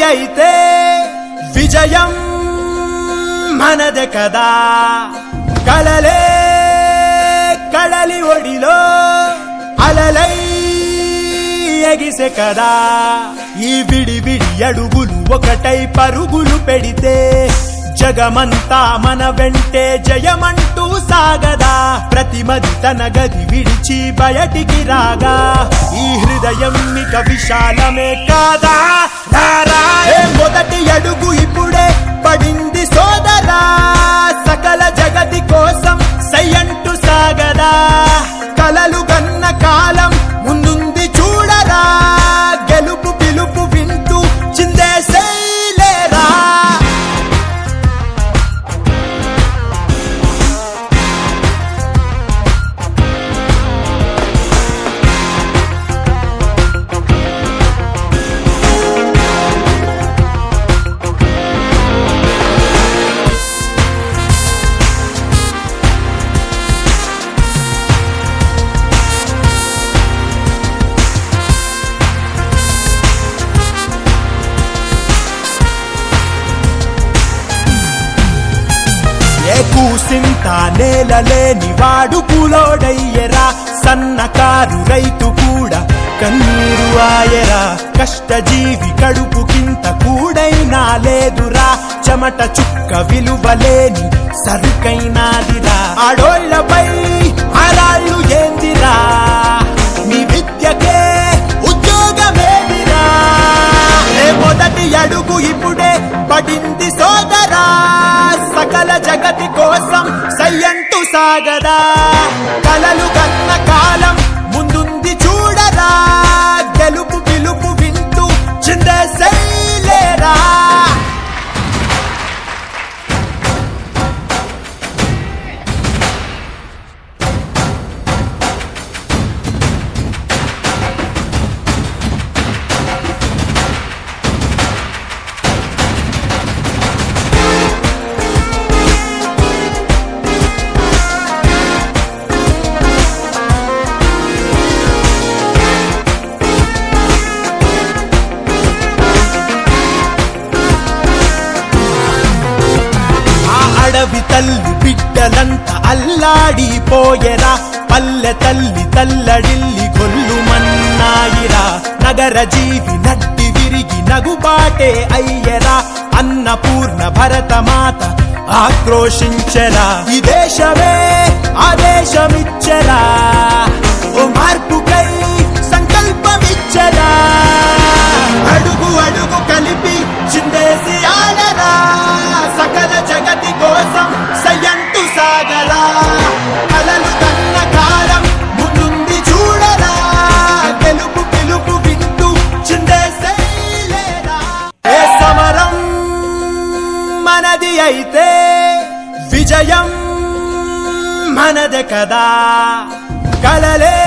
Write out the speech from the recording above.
అయితే విజయం మనదే కదా కలలే కడలి ఒడిలో అలలై ఎగిసే కదా ఈ విడి విడి అడుగులు ఒకటై పరుగులు పెడితే జగమంతా మన వెంటే జయమంటూ సాగదా ప్రతిమది తన గది విడిచి బయటికి రాగా ఈ హృదయం ఇక విశాలమే కాదా మొదటి అడుగు ఇప్పుడే పడింది సోదరా సకల జగతి కోసం సయ్యంటూ సాగదా కలలు కన్న కాలం ముందుంది చూడరా గెలుపు పిలుపు వింటూ చిందేసేలేరా కూసింత నేలలేని వాడు పులోడయ్యరా సన్నకారు రైతు కూడా కన్నీరు ఆయరా కష్టజీవి కడుపుకింత కూడైనా లేదురా చెమట చుక్క విలువలేని సరుకైనాదిరా ఆడోళ్లపై ఆరాళ్ళు ఏందిరా మీ విద్యకే ఉద్యోగమేదిరా మొదటి అడుగు ఇప్పుడే పడింది సోదరా సకల జగతి కోసం సయ్యంటూ సాగదా కలలు కన్న కాలం ముందుంది చూడరా గెలుపు పిలుపు వింటూ చిందేసేలేరా అడవి తల్లి బిడ్డలంతా అల్లాడిపోయెరా పల్లె తల్లి తల్లడిల్లి గొల్లుమన్నాయిరా నగర జీవి నడ్డి విరిగి నగుబాటే అయ్యరా అన్నపూర్ణ భరతమాత ఆక్రోశించెరా ఈ దేశమే ఆదేశమిచ్చరా ఓ మార్పుకై సంకల్పమిచ్చరా అడుగు అడుగు కలిపి చిందేసి ఆడరా సకల జగతి కోసం సయ్యంటూ సాగరా కలలు కన్న కాలం ముందుంది చూడరా గెలుపు పిలుపు వింటూ చిందేసేలేరా ఏ సమరం మనది అయితే విజయం మనదే కదా కలలే